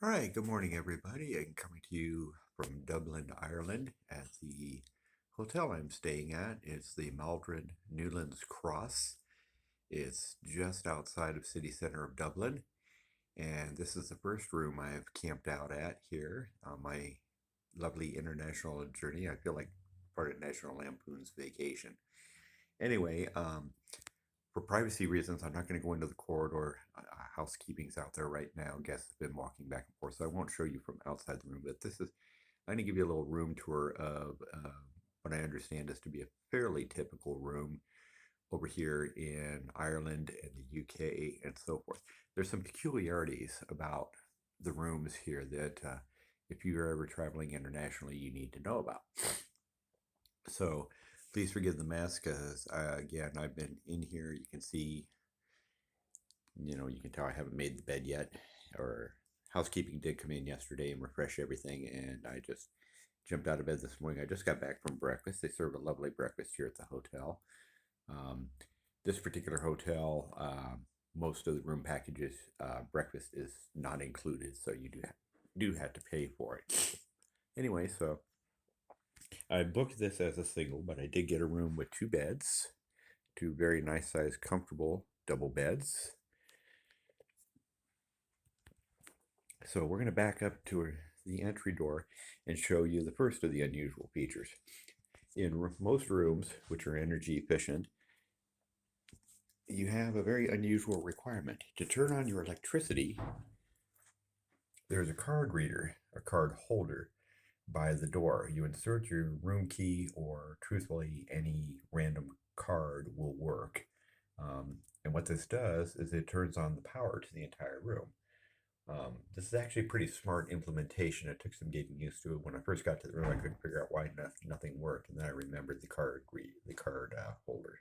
All right, good morning, everybody. I'm coming to you from Dublin, Ireland, at the hotel I'm staying at. It's the Maldron Newlands Cross. It's just outside of city center of Dublin, and this is the first room I've camped out at here on my lovely international journey. I feel like part of National Lampoon's Vacation. Anyway, for privacy reasons, I'm not going to go into the corridor. Housekeeping's out there right now. Guests have been walking back and forth, so I won't show you from outside the room. But I'm going to give you a little room tour of what I understand is to be a fairly typical room over here in Ireland and the UK and so forth. There's some peculiarities about the rooms here that if you're ever traveling internationally, you need to know about. So please forgive the mess because, again, I've been in here. You can see, you can tell I haven't made the bed yet. Or housekeeping did come in yesterday and refresh everything, and I just jumped out of bed this morning. I just got back from breakfast. They serve a lovely breakfast here at the hotel. Um, this particular hotel, most of the room packages, breakfast is not included, so you do have to pay for it. Anyway, so I booked this as a single, but I did get a room with two beds, two very nice sized, comfortable double beds. So we're going to back up to the entry door and show you the first of the unusual features. In most rooms, which are energy efficient, you have a very unusual requirement. To turn on your electricity, there's a card reader, a card holder by the door. You insert your room key, or truthfully, any random card will work. And what this does is it turns on the power to the entire room. This is actually a pretty smart implementation. It took some getting used to it. When I first got to the room, I couldn't figure out why nothing worked, and then I remembered the card holder.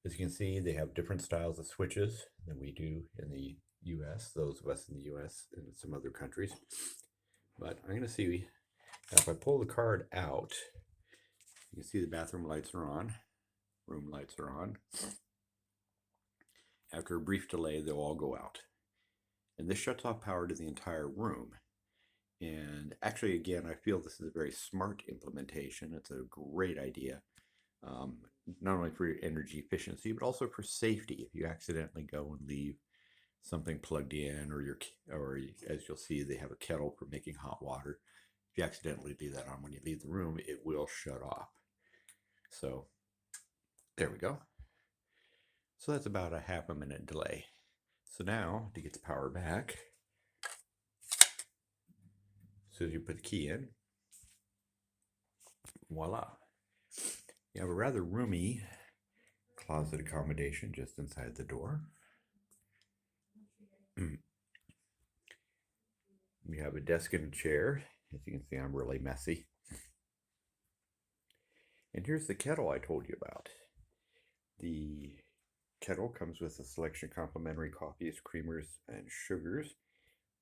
As you can see, they have different styles of switches than we do in the U.S. Those of us in the U.S. and some other countries. But I'm going to see if I pull the card out. You can see the bathroom lights are on. Room lights are on. After a brief delay, they'll all go out. And this shuts off power to the entire room. And actually, again, I feel this is a very smart implementation. It's a great idea, not only for energy efficiency, but also for safety. If you accidentally go and leave something plugged in, or as you'll see, they have a kettle for making hot water. If you accidentally leave that on when you leave the room, it will shut off. So there we go. So that's about a half a minute delay. So now, to get the power back, as soon as you put the key in, voila. You have a rather roomy closet accommodation just inside the door. You have a desk and a chair. As you can see, I'm really messy. And here's the kettle I told you about. The kettle comes with a selection of complimentary coffees, creamers, and sugars.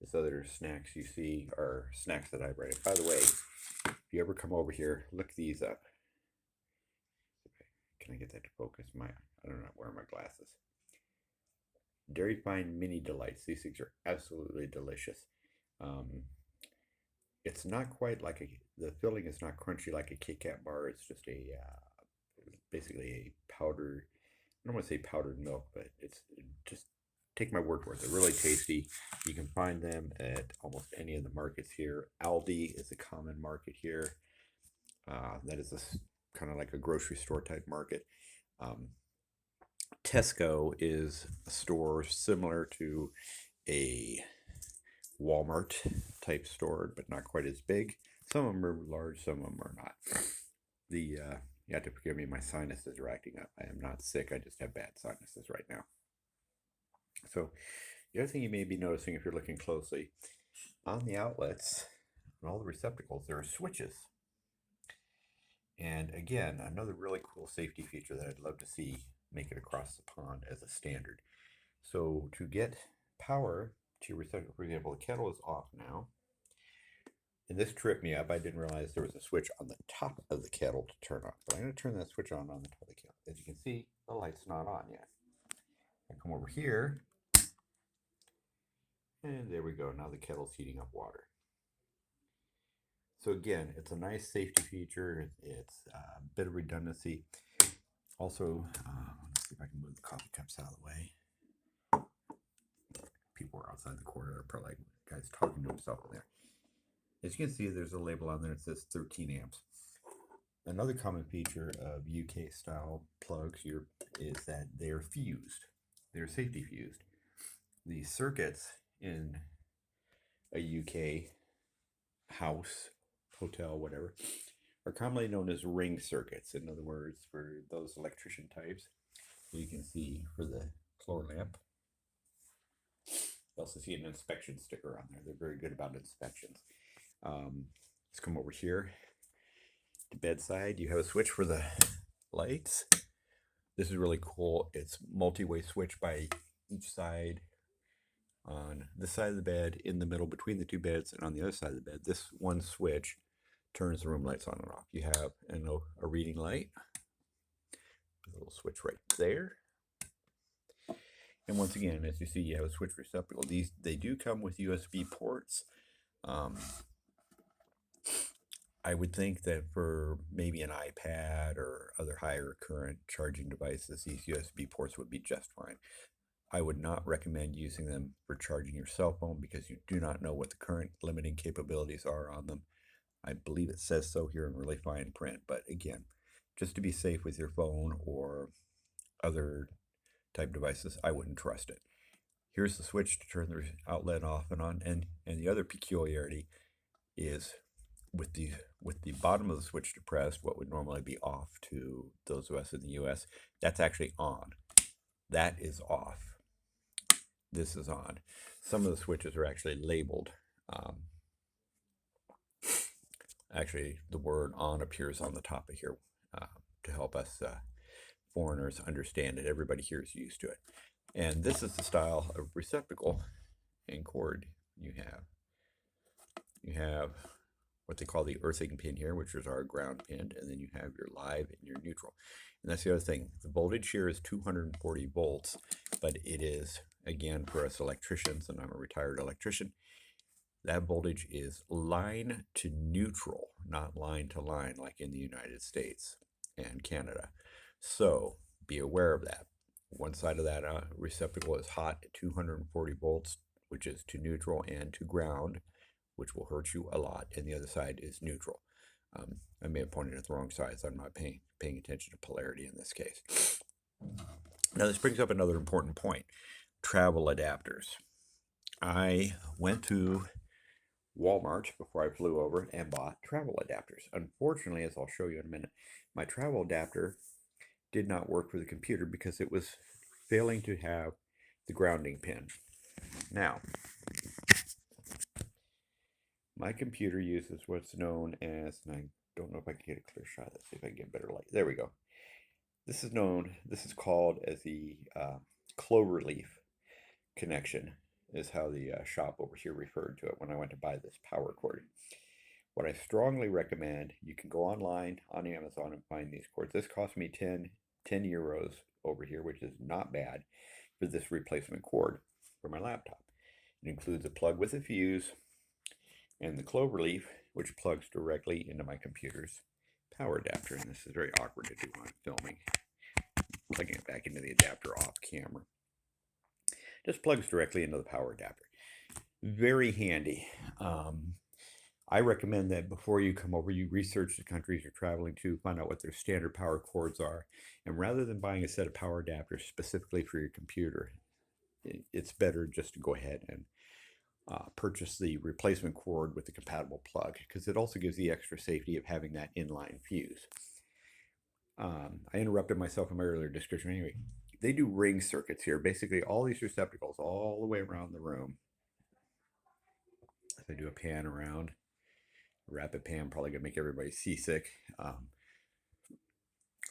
This other snacks you see are snacks that I bring. By the way, if you ever come over here, look these up. Can I get that to focus? I don't know, where are my glasses? Dairy Fine Mini Delights. These things are absolutely delicious. It's not quite like the filling is not crunchy like a Kit Kat bar. It's just basically a powdered, I don't want to say powdered milk, but it's just, take my word for it. They're really tasty. You can find them at almost any of the markets here. Aldi is a common market here. That is kind of like a grocery store type market. Tesco is a store similar to a Walmart type store, but not quite as big. Some of them are large, some of them are not. You have to forgive me, my sinuses are acting up. I am not sick, I just have bad sinuses right now. So the other thing you may be noticing if you're looking closely, on the outlets and all the receptacles, there are switches. And again, another really cool safety feature that I'd love to see make it across the pond as a standard. So to get power to your receptacle, for example, the kettle is off now. And this tripped me up. I didn't realize there was a switch on the top of the kettle to turn on. But I'm going to turn that switch on the top of the kettle. As you can see, the light's not on yet. I come over here, And there we go. Now the kettle's heating up water. So again, it's a nice safety feature. It's a bit of redundancy. Also, let's see if I can move the coffee cups out of the way. People are outside the corner. They're probably like, guy's talking to himself in there. As you can see, there's a label on there that says 13 amps. Another common feature of UK style plugs here is that they are fused. They're safety fused. The circuits in a UK house, hotel, whatever, are commonly known as ring circuits. In other words, for those electrician types, you can see for the floor lamp. You also see an inspection sticker on there. They're very good about inspections. Let's come over here to bedside. You have a switch for the lights. This is really cool. It's multi-way switch by each side. On this side of the bed, in the middle between the two beds, and on the other side of the bed, this one switch turns the room lights on and off. You have a reading light, a little switch right there. And once again, as you see, you have a switch receptacle. They do come with USB ports. I would think that for maybe an iPad or other higher current charging devices, these USB ports would be just fine. I would not recommend using them for charging your cell phone because you do not know what the current limiting capabilities are on them. I believe it says so here in really fine print, but again, just to be safe with your phone or other type devices, I wouldn't trust it. Here's the switch to turn the outlet off and on, and the other peculiarity is with the bottom of the switch depressed, what would normally be off to those of us in the US, that's actually on. That is off. This is on. Some of the switches are actually labeled. Actually, the word on appears on the top of here to help us foreigners understand it. Everybody here is used to it. And this is the style of receptacle and cord you have. You have what they call the earthing pin here, which is our ground pin, and then you have your live and your neutral. And that's the other thing. The voltage here is 240 volts, but it is, again, for us electricians, and I'm a retired electrician, that voltage is line to neutral, not line to line like in the United States and Canada. So be aware of that. One side of that receptacle is hot at 240 volts, which is to neutral and to ground, which will hurt you a lot, and the other side is neutral. I may have pointed at the wrong side, so I'm not paying attention to polarity in this case. Now, this brings up another important point, travel adapters. I went to Walmart before I flew over and bought travel adapters. Unfortunately, as I'll show you in a minute, my travel adapter did not work for the computer because it was failing to have the grounding pin. Now, my computer uses what's known as, and I don't know if I can get a clear shot. Let's see if I can get better light. There we go. This is called as the cloverleaf connection, is how the shop over here referred to it when I went to buy this power cord. What I strongly recommend, you can go online on Amazon and find these cords. This cost me 10 euros over here, which is not bad for this replacement cord for my laptop. It includes a plug with a fuse and the cloverleaf, which plugs directly into my computer's power adapter. And this is very awkward to do when I'm filming. Plugging it back into the adapter off camera. Just plugs directly into the power adapter. Very handy. I recommend that before you come over, you research the countries you're traveling to, find out what their standard power cords are. And rather than buying a set of power adapters specifically for your computer, it's better just to go ahead and purchase the replacement cord with the compatible plug, because it also gives the extra safety of having that inline fuse. I interrupted myself in my earlier description. Anyway, they do ring circuits here. Basically, all these receptacles all the way around the room. If I do a pan around, a rapid pan, probably going to make everybody seasick.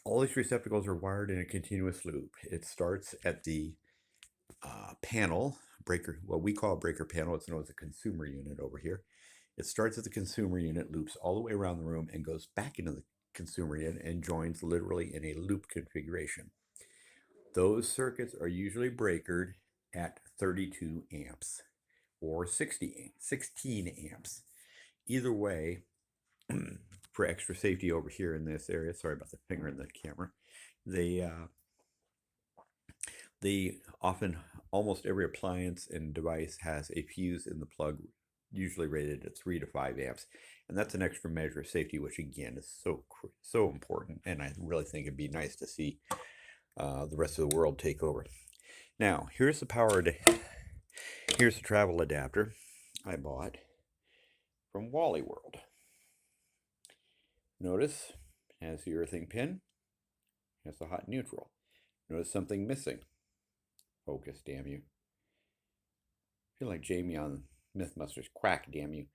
All these receptacles are wired in a continuous loop. It starts at the panel, breaker, what we call a breaker panel. It's known as a consumer unit over here. It starts at the consumer unit, loops all the way around the room, and goes back into the consumer unit and joins literally in a loop configuration. Those circuits are usually breakered at 32 amps. or 16 amps. Either way, for extra safety over here in this area, sorry about the finger in the camera, they often, almost every appliance and device has a fuse in the plug, usually rated at 3 to 5 amps. And that's an extra measure of safety, which again is so important. And I really think it'd be nice to see the rest of the world take over. Now, here's the here's the travel adapter I bought from Wally World. Notice it has the earthing pin, has the hot neutral. Notice something missing. Focus, damn you. I feel like Jamie on Mythbusters. Quack, damn you.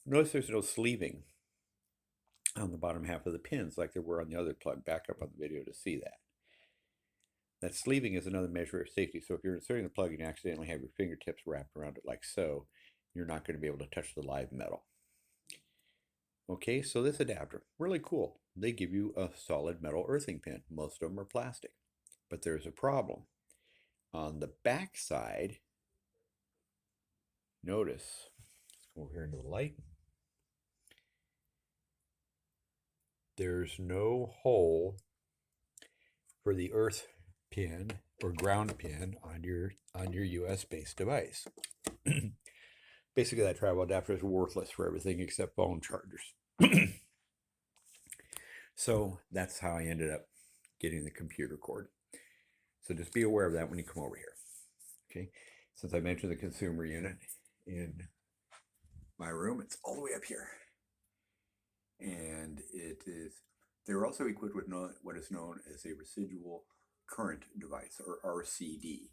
Notice there's no sleeving on the bottom half of the pins like there were on the other plug. Back up on the video to see that. That sleeving is another measure of safety. So if you're inserting the plug and you accidentally have your fingertips wrapped around it like so, you're not going to be able to touch the live metal. Okay, so this adapter, really cool. They give you a solid metal earthing pin. Most of them are plastic. But there's a problem. On the back side, notice, let's go over here into the light. There's no hole for the earth pin or ground pin on your US-based device. Basically, that travel adapter is worthless for everything except phone chargers. So that's how I ended up getting the computer cord. So just be aware of that when you come over here. Okay, since I mentioned the consumer unit in my room, it's all the way up here. And they're also equipped with what is known as a residual current device, or RCD.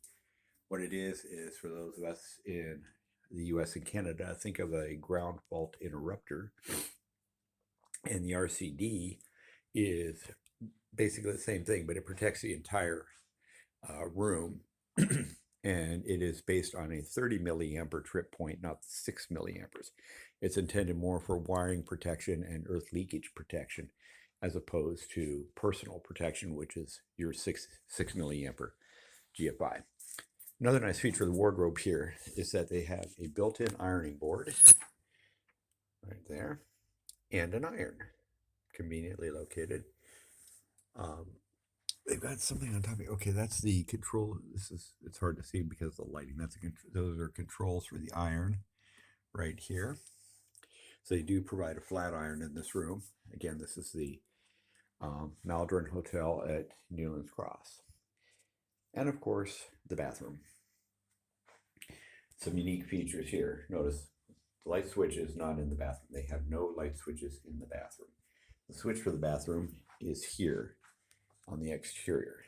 What it is for those of us in the US and Canada, think of a ground fault interrupter. And the RCD is basically the same thing, but it protects the entire room. And it is based on a 30 milliampere trip point, not 6 milliamperes. It's intended more for wiring protection and earth leakage protection, as opposed to personal protection, which is your 6 milliampere GFI. Another nice feature of the wardrobe here is that they have a built-in ironing board right there and an iron conveniently located. They've got something on top of it. Okay, that's the control. It's hard to see because of the lighting. Those are controls for the iron right here. So they do provide a flat iron in this room. Again, this is the Maldron Hotel at Newlands Cross. And of course, the bathroom. Some unique features here. Notice the light switch is not in the bathroom. They have no light switches in the bathroom. The switch for the bathroom is here on the exterior.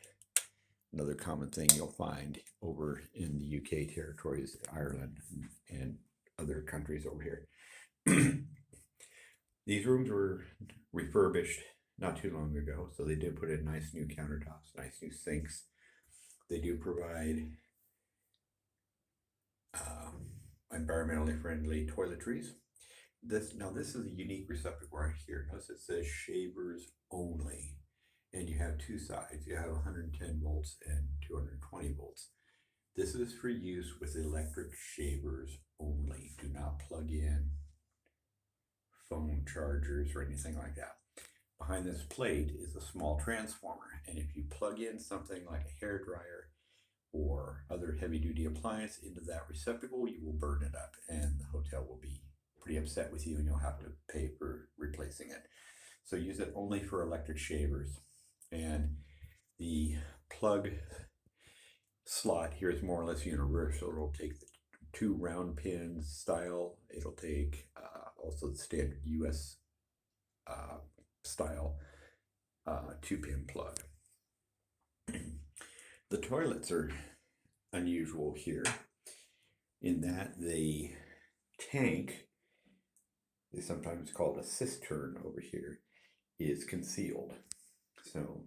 Another common thing you'll find over in the UK territories, Ireland, and other countries over here. These rooms were refurbished not too long ago, so they did put in nice new countertops, nice new sinks. They do provide environmentally friendly toiletries. This is a unique receptacle right here. Notice it says shavers only. And you have two sides. You have 110 volts and 220 volts. This is for use with electric shavers only. Do not plug in phone chargers or anything like that. Behind this plate is a small transformer. And if you plug in something like a hairdryer or other heavy-duty appliance into that receptacle, you will burn it up. And the hotel will be pretty upset with you and you'll have to pay for replacing it. So use it only for electric shavers. And the plug slot here is more or less universal. It'll take the 2 round pins style. It'll take also the standard US style 2-pin plug. The toilets are unusual here in that the tank, is sometimes called a cistern over here, is concealed. So,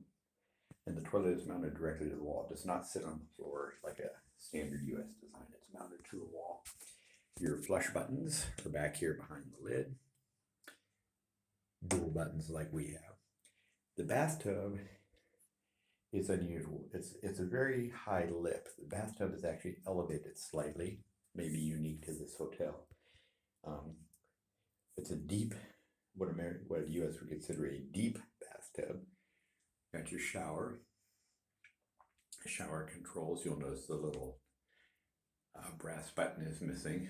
and the toilet is mounted directly to the wall. It does not sit on the floor like a standard US design. It's mounted to the wall. Your flush buttons are back here behind the lid. Dual buttons like we have. The bathtub is unusual. It's a very high lip. The bathtub is actually elevated slightly, maybe unique to this hotel. Um, it's a deep, what the U.S. would consider a deep bathtub. Got your shower controls. You'll notice the little brass button is missing.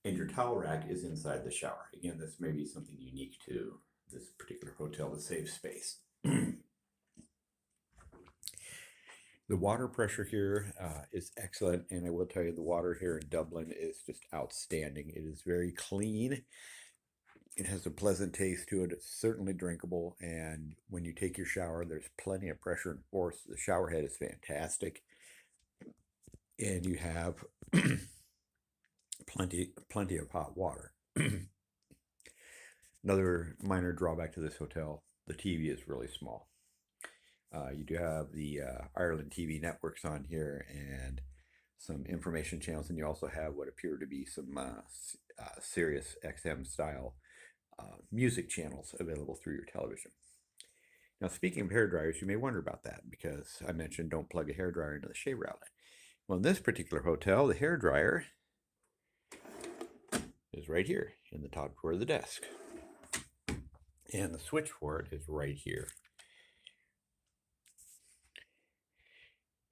And your towel rack is inside the shower. Again, this may be something unique to this particular hotel to save space. The water pressure here is excellent, and I will tell you the water here in Dublin is just outstanding. It is very clean. It has a pleasant taste to it. It's certainly drinkable, and when you take your shower, there's plenty of pressure and force. The shower head is fantastic, and you have plenty of hot water. Another minor drawback to this hotel, the TV is really small. You do have the Ireland TV networks on here and some information channels, and you also have what appear to be some Sirius XM style music channels available through your television. Now, speaking of hair dryers, you may wonder about that because I mentioned don't plug a hair dryer into the shaver outlet. Well, in this particular hotel, the hair dryer is right here in the top drawer of the desk, and the switch for it is right here.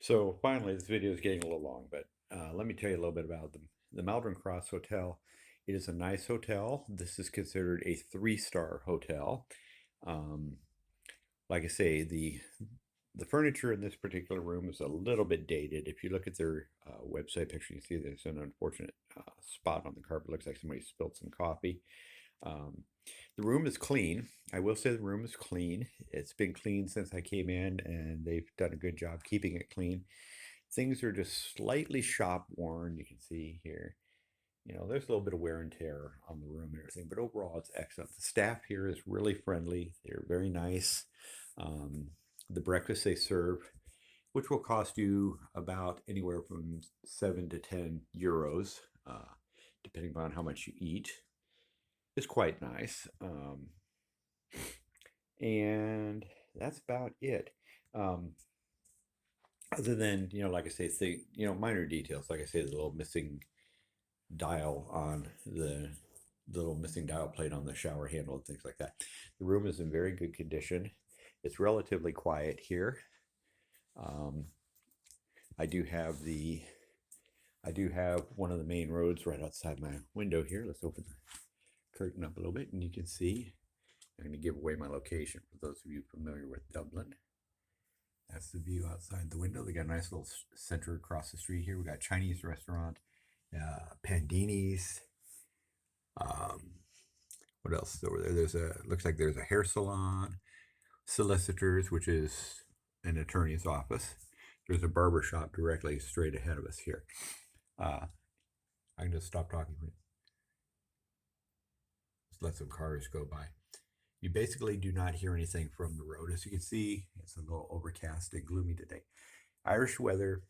So finally, this video is getting a little long, but let me tell you a little bit about the Maldron Cross Hotel. It is a nice hotel. This is considered a 3-star hotel. Like I say, the furniture in this particular room is a little bit dated. If you look at their website picture, you see there's an unfortunate spot on the carpet. Looks like somebody spilled some coffee. The room is clean. I will say the room is clean. It's been clean since I came in, and they've done a good job keeping it clean. Things are just slightly shop worn. You can see here, there's a little bit of wear and tear on the room and everything, but overall it's excellent. The staff here is really friendly. They're very nice. The breakfast they serve, which will cost you about anywhere from 7 to 10 euros, depending on how much you eat, is quite nice. And that's about it. Other than, like I say, minor details. Like I say, the little missing dial on the little missing dial plate on the shower handle and things like that. The room is in very good condition. It's relatively quiet here. I do have one of the main roads right outside my window here. Let's open the curtain up a little bit, and you can see I'm going to give away my location for those of you familiar with Dublin. That's the view outside the window. They got a nice little center across the street here. We got Chinese restaurant, Pandini's. What else is over there? Looks like there's a hair salon, solicitors, which is an attorney's office. There's a barber shop directly straight ahead of us here. I can just stop talking for you. Just let some cars go by. You basically do not hear anything from the road. As you can see, it's a little overcast and gloomy today. Irish weather,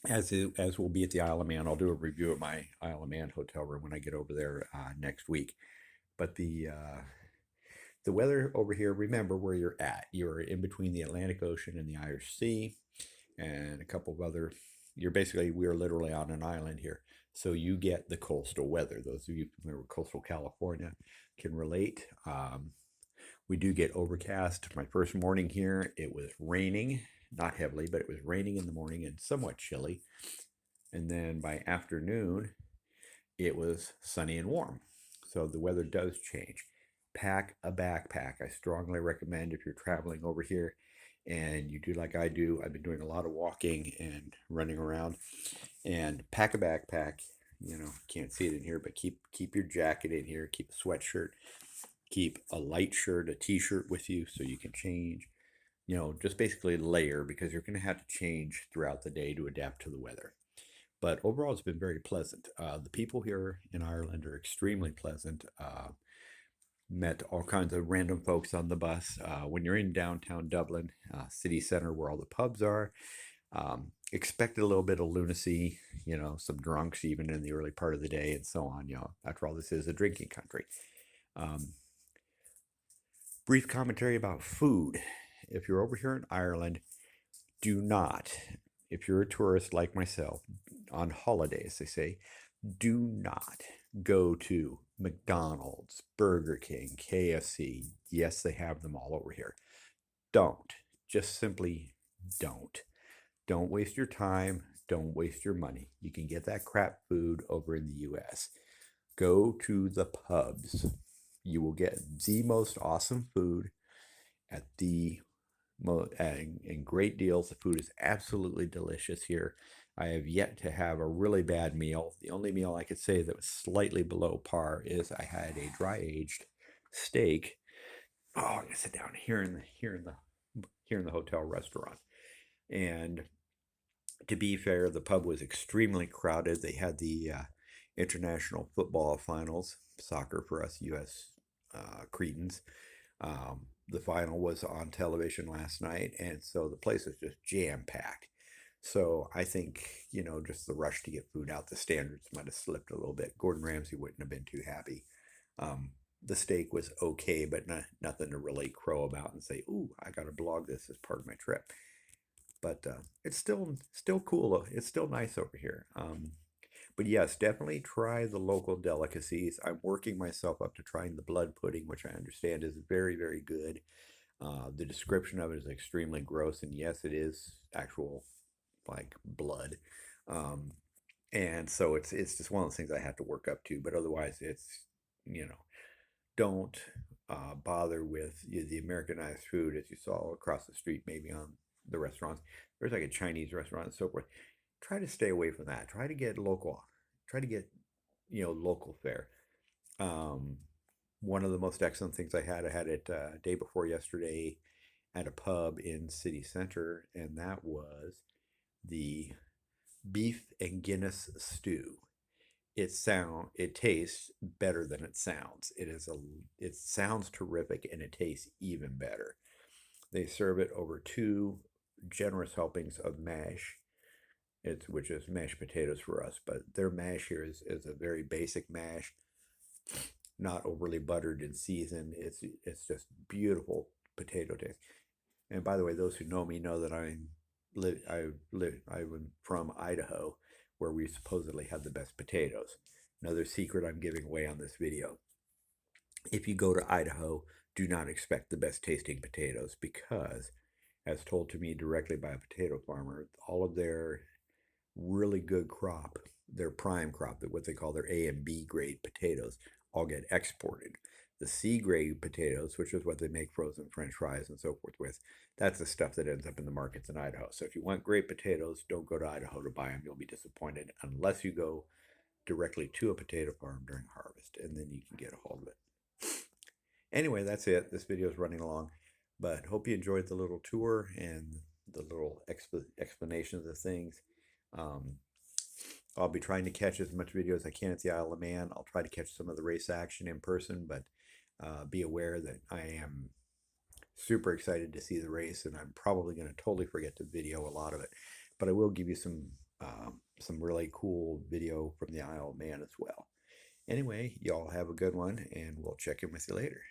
as will be at the Isle of Man. I'll do a review of my Isle of Man hotel room when I get over there next week. But the weather over here, remember where you're at. You're in between the Atlantic Ocean and the Irish Sea and a couple of other, we're literally on an island here. So you get the coastal weather. Those of you familiar with coastal California can relate. We do get overcast. My first morning here, it was raining, not heavily, but it was raining in the morning and somewhat chilly. And then by afternoon, it was sunny and warm. So the weather does change. Pack a backpack. I strongly recommend if you're traveling over here and you do like I do. I've been doing a lot of walking and running around, and pack a backpack. Can't see it in here, but keep your jacket in here, keep a sweatshirt, keep a light shirt, a t-shirt with you so you can change. Just basically layer, because you're going to have to change throughout the day to adapt to the weather. But overall, it's been very pleasant. The people here in Ireland are extremely pleasant. Met all kinds of random folks on the bus. When you're in downtown Dublin, city center where all the pubs are, expect a little bit of lunacy, some drunks even in the early part of the day and so on. After all, this is a drinking country. Brief commentary about food. if you're over here in Ireland, do not, if you're a tourist like myself, on holidays, they say, do not go to McDonald's, Burger King, KFC. Yes, they have them all over here. Don't. Just simply don't. Don't waste your time. Don't waste your money. You can get that crap food over in the US. Go to the pubs. You will get the most awesome food at the and great deals. The food is absolutely delicious here. I have yet to have a really bad meal. The only meal I could say that was slightly below par is I had a dry aged steak. Oh, I'm gonna sit down here in the hotel restaurant. And to be fair, the pub was extremely crowded. They had the international football finals, soccer for us U.S. Cretans. The final was on television last night, and so the place was just jam packed. So I think, just the rush to get food out, the standards might have slipped a little bit. Gordon Ramsay wouldn't have been too happy. The steak was okay, but nothing to really crow about and say, "Ooh, I got to blog this as part of my trip." But it's still cool. It's still nice over here. But yes, definitely try the local delicacies. I'm working myself up to trying the blood pudding, which I understand is very, very good. The description of it is extremely gross, and yes, it is actual like blood. Um, and so it's just one of those things I have to work up to. But otherwise, it's you know don't bother with the Americanized food as you saw across the street, maybe on the restaurants. There's like a Chinese restaurant and so forth. Try to stay away from that. Try to get local. Try to get local fare. Um, One of the most excellent things I had it day before yesterday at a pub in city center, and that was the beef and Guinness stew. It tastes better than it sounds. It sounds terrific and it tastes even better. They serve it over two generous helpings of mash, which is mashed potatoes for us, but their mash here is a very basic mash, not overly buttered and seasoned. It's just beautiful potato taste. And by the way, those who know me know that I'm from Idaho, where we supposedly have the best potatoes. Another secret I'm giving away on this video. If you go to Idaho, do not expect the best tasting potatoes because, as told to me directly by a potato farmer, all of their really good crop, their prime crop, that what they call their A and B grade potatoes, all get exported. The C grade potatoes, which is what they make frozen French fries and so forth with, that's the stuff that ends up in the markets in Idaho. So if you want great potatoes, don't go to Idaho to buy them. You'll be disappointed unless you go directly to a potato farm during harvest, and then you can get a hold of it. Anyway, that's it. This video is running along, but hope you enjoyed the little tour and the little explanations of things. I'll be trying to catch as much video as I can at the Isle of Man. I'll try to catch some of the race action in person, but be aware that I am super excited to see the race, and I'm probably going to totally forget to video a lot of it. But I will give you some really cool video from the Isle of Man as well. Anyway, y'all have a good one, and we'll check in with you later.